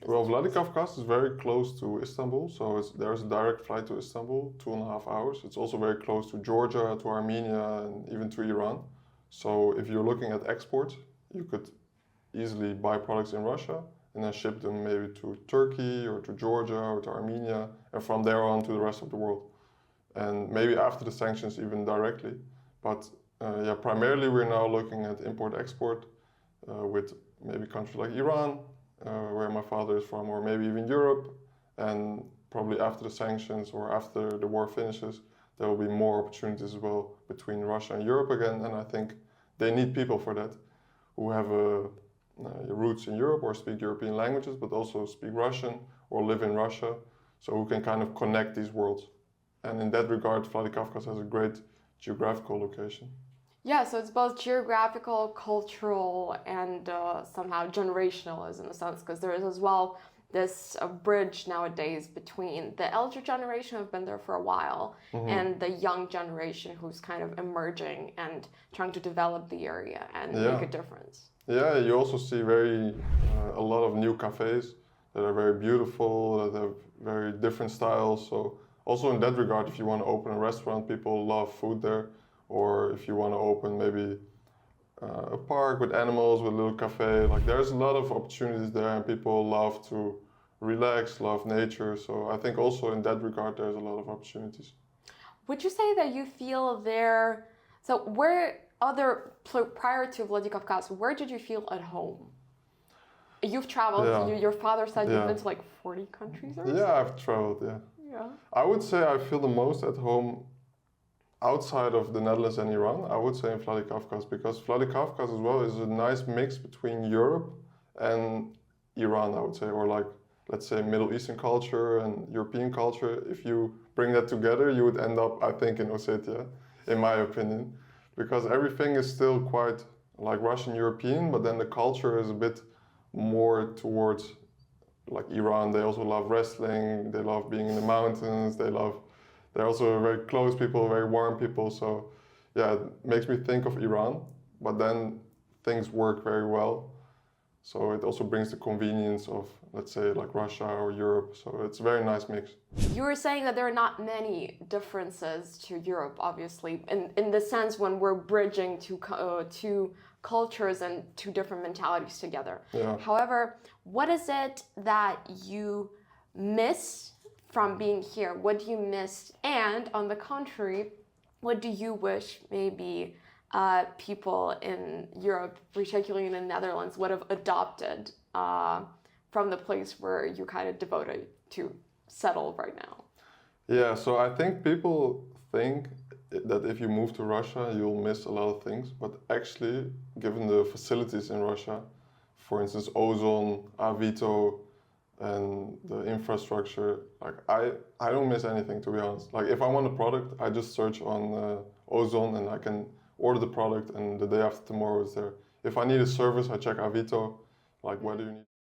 Well, Vladikavkaz is very close to Istanbul, so there's a direct flight to Istanbul, 2.5 hours. It's also very close to Georgia, to Armenia, and even to Iran. So if you're looking at export, you could easily buy products in Russia and then ship them maybe to Turkey or to Georgia or to Armenia, and from there on to the rest of the world. And maybe after the sanctions even directly. But yeah, primarily we're now looking at import-export with maybe countries like Iran, where my father is from, or maybe even Europe. And probably after the sanctions or after the war finishes, there will be more opportunities as well between Russia and Europe again. And I think they need people for that, who have roots in Europe or speak European languages, but also speak Russian or live in Russia, so who can kind of connect these worlds. And in that regard, Vladikavkaz has a great geographical location. Yeah, so it's both geographical, cultural, and somehow generational, in a sense, because there is as well this bridge nowadays between the elder generation who've been there for a while and the young generation who's kind of emerging and trying to develop the area and make a difference. Yeah, you also see a lot of new cafes that are very beautiful, that have very different styles. So also in that regard, if you want to open a restaurant, people love food there. Or if you want to open maybe a park with animals, with a little cafe, like there's a lot of opportunities there, and people love to relax, love nature. So I think also in that regard, there's a lot of opportunities. Would you say that you feel there, so prior to Vladikavkaz, where did you feel at home? You've traveled, your father said you've been to like 40 countries or something? Yeah, I've traveled, yeah. I would say I feel the most at home outside of the Netherlands and Iran. I would say in Vladikavkaz, because Vladikavkaz as well is a nice mix between Europe and Iran, I would say, or like, let's say, Middle Eastern culture and European culture. If you bring that together, you would end up, I think, in Ossetia, in my opinion, because everything is still quite like Russian European, but then the culture is a bit more towards like Iran. They also love wrestling, they love being in the mountains, they're also very close people, very warm people. So yeah, it makes me think of Iran, but then things work very well. So it also brings the convenience of, let's say, like Russia or Europe. So it's a very nice mix. You were saying that there are not many differences to Europe, obviously, in the sense when we're bridging two cultures and two different mentalities together. Yeah. However, what is it that you miss from being here? What do you miss? And on the contrary, what do you wish maybe people in Europe, particularly in the Netherlands, would have adopted from the place where you're kind of devoted to settle right now? Yeah, so I think people think that if you move to Russia, you'll miss a lot of things. But actually, given the facilities in Russia, for instance, ozone, Avito, and the infrastructure, like I don't miss anything, to be honest. Like if I want a product, I just search on ozone and I can order the product, and the day after tomorrow it's there. If I need a service, I check Avito, like whether you need